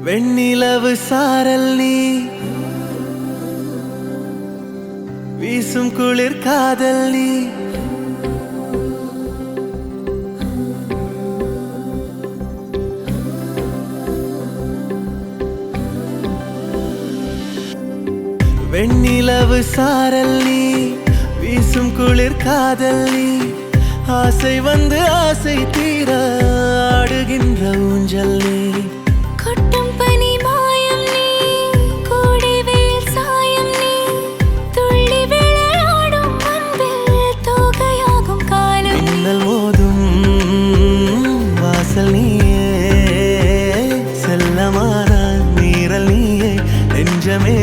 வெண்ணிலவு சாரல் நீ வீசும் குளிர் காதல் நீ வெண்ணிலவு சாரல் நீ வீசும் குளிர் காதல் நீ ஆசை வந்து ஆசை தீர ஆடுகின்ற ஊஞ்சல் நீ கொட்டும் பனி மாயம் நீ கோடை வெயில் சாயம் நீ துள்ளி விளையாடும் அன்பில் தோகையாகும் காலம் மின்னல் மோதும் வாசல் நீயே செல்லமான நீரல் நீயே நெஞ்சமே